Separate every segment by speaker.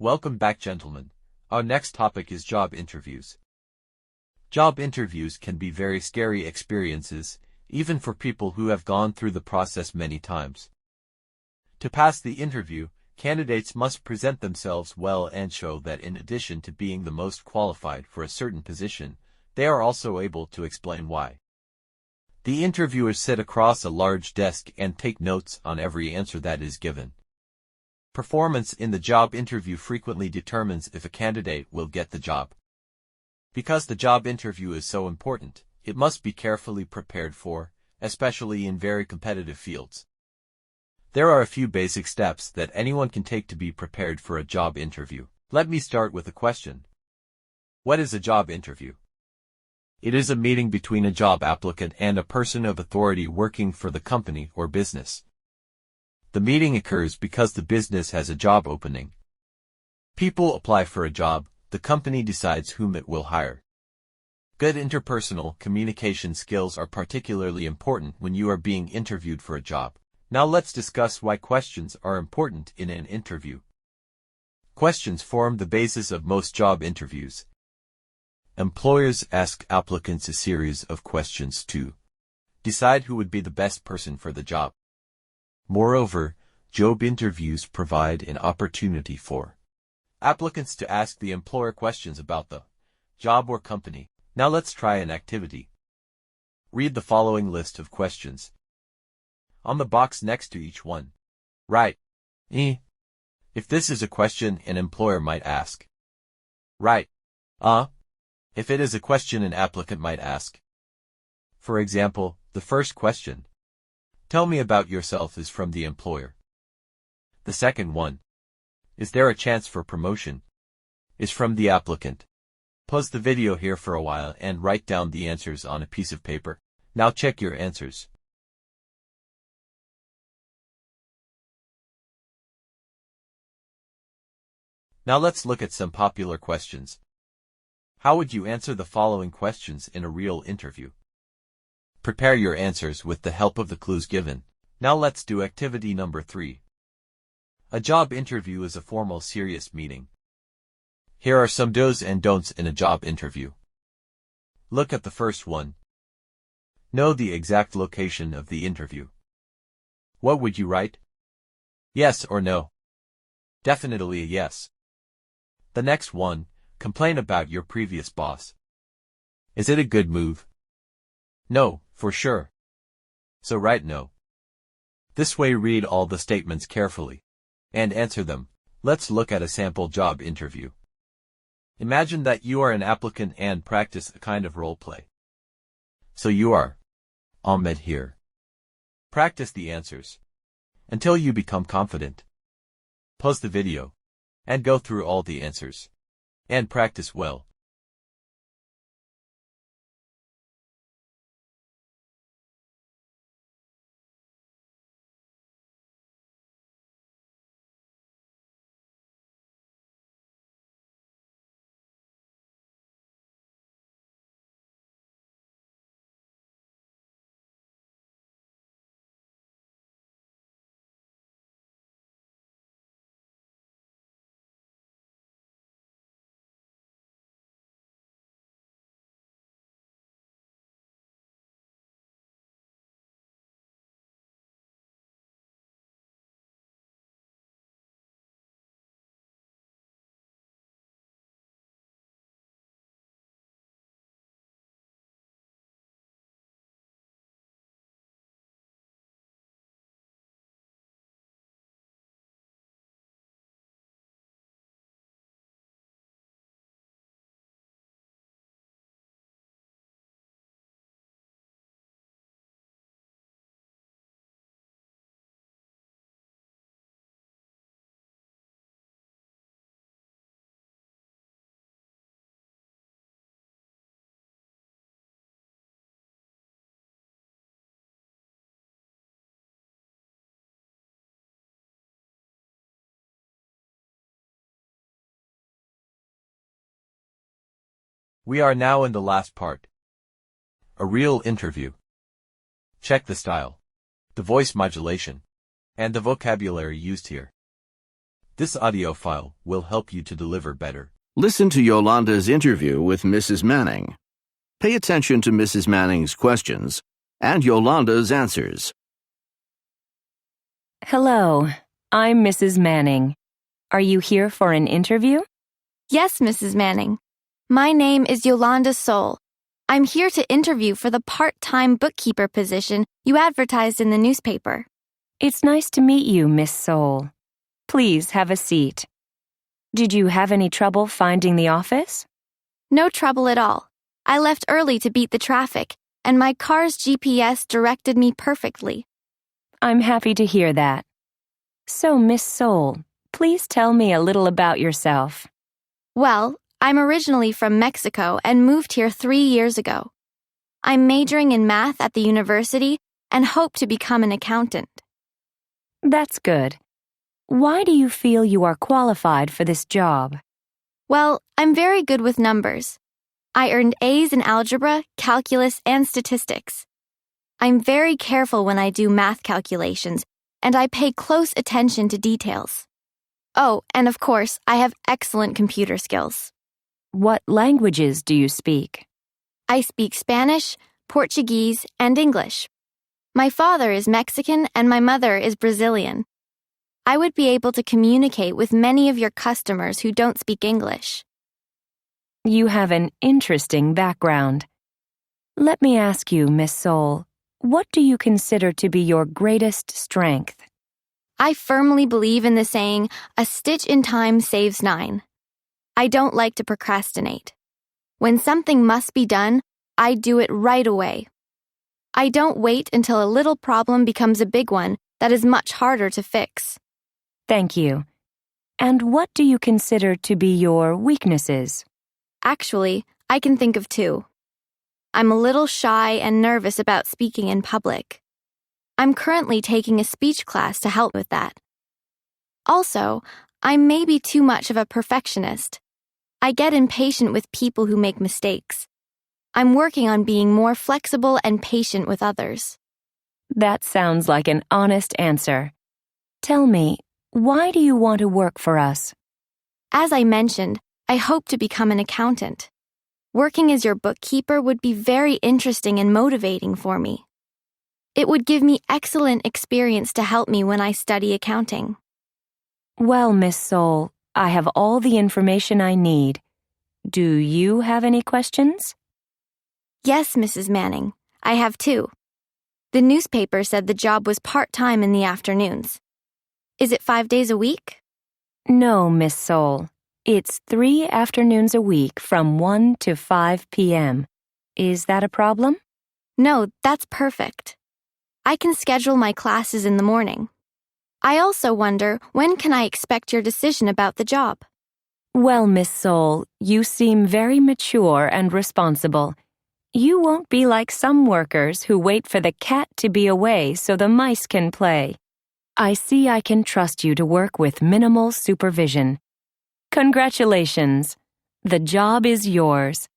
Speaker 1: Welcome back, gentlemen. Our next topic is job interviews. Job interviews can be very scary experiences, even for people who have gone through the process many times. To pass the interview, candidates must present themselves well and show that in addition to being the most qualified for a certain position, they are also able to explain why. The interviewers sit across a large desk and take notes on every answer that is given. Performance in the job interview frequently determines if a candidate will get the job. Because the job interview is so important, it must be carefully prepared for, especially in very competitive fields. There are a few basic steps that anyone can take to be prepared for a job interview. Let me start with a question. What is a job interview? It is a meeting between a job applicant and a person of authority working for the company or business. The meeting occurs because the business has a job opening. People apply for a job, the company decides whom it will hire. Good interpersonal communication skills are particularly important when you are being interviewed for a job. Now let's discuss why questions are important in an interview. Questions form the basis of most job interviews. Employers ask applicants a series of questions to decide who would be the best person for the job. Moreover, job interviews provide an opportunity for applicants to ask the employer questions about the job or company. Now let's try an activity. Read the following list of questions. On the box next to each one, write E. If this is a question an employer might ask, write if it is a question an applicant might ask. For example, the first question, tell me about yourself, is from the employer. The second one, is there a chance for promotion, is from the applicant. Pause the video here for a while and write down the answers on a piece of paper. Now check your answers. Now let's look at some popular questions. How would you answer the following questions in a real interview? Prepare your answers with the help of the clues given. Now let's do activity number 3. A job interview is a formal, serious meeting. Here are some do's and don'ts in a job interview. Look at the first one. Know the exact location of the interview. What would you write? Yes or no? Definitely a yes. The next one, complain about your previous boss. Is it a good move? No, for sure. So write no. This way read all the statements carefully and answer them. Let's look at a sample job interview. Imagine that you are an applicant and practice a kind of role play. So you are Ahmed here. Practice the answers until you become confident. Pause the video and go through all the answers and practice well. We are now in the last part. A real interview. Check the style, the voice modulation, and the vocabulary used here. This audio file will help you to deliver better.
Speaker 2: Listen to Yolanda's interview with Mrs. Manning. Pay attention to Mrs. Manning's questions and Yolanda's answers.
Speaker 3: Hello, I'm Mrs. Manning. Are you here for an interview?
Speaker 4: Yes, Mrs. Manning. My name is Yolanda Soul. I'm here to interview for the part-time bookkeeper position you advertised in the newspaper.
Speaker 3: It's nice to meet you, Miss Soul. Please have a seat. Did you have any trouble finding the office?
Speaker 4: No trouble at all. I left early to beat the traffic, and my car's GPS directed me perfectly.
Speaker 3: I'm happy to hear that. So, Miss Soul, please tell me a little about yourself.
Speaker 4: Well, I'm originally from Mexico and moved here 3 years ago. I'm majoring in math at the university and hope to become an accountant.
Speaker 3: That's good. Why do you feel you are qualified for this job?
Speaker 4: Well, I'm very good with numbers. I earned A's in algebra, calculus, and statistics. I'm very careful when I do math calculations, and I pay close attention to details. Oh, and of course, I have excellent computer skills.
Speaker 3: What languages do you speak?
Speaker 4: I speak Spanish, Portuguese, and English. My father is Mexican and my mother is Brazilian. I would be able to communicate with many of your customers who don't speak English.
Speaker 3: You have an interesting background. Let me ask you, Miss Soul, what do you consider to be your greatest strength?
Speaker 4: I firmly believe in the saying, "A stitch in time saves 9." I don't like to procrastinate. When something must be done, I do it right away. I don't wait until a little problem becomes a big one that is much harder to fix.
Speaker 3: Thank you. And what do you consider to be your weaknesses?
Speaker 4: Actually, I can think of 2. I'm a little shy and nervous about speaking in public. I'm currently taking a speech class to help with that. Also, I'm maybe too much of a perfectionist. I get impatient with people who make mistakes. I'm working on being more flexible and patient with others.
Speaker 3: That sounds like an honest answer. Tell me, why do you want to work for us?
Speaker 4: As I mentioned, I hope to become an accountant. Working as your bookkeeper would be very interesting and motivating for me. It would give me excellent experience to help me when I study accounting.
Speaker 3: Well, Miss Soul, I have all the information I need. Do you have any questions?
Speaker 4: Yes, Mrs. Manning, I have 2. The newspaper said the job was part-time in the afternoons. Is it 5 days a week?
Speaker 3: No, Miss Soul. It's 3 afternoons a week from 1 to 5 p.m. Is that a problem?
Speaker 4: No, that's perfect. I can schedule my classes in the morning. I also wonder, when can I expect your decision about the job?
Speaker 3: Well, Miss Soul, you seem very mature and responsible. You won't be like some workers who wait for the cat to be away so the mice can play. I see I can trust you to work with minimal supervision. Congratulations. The job is yours.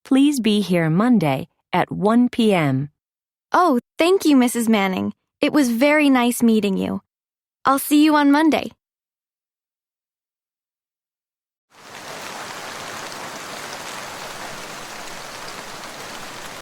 Speaker 3: Please be here Monday at 1 p.m.
Speaker 4: Oh, thank you, Mrs. Manning. It was very nice meeting you. I'll see you on Monday.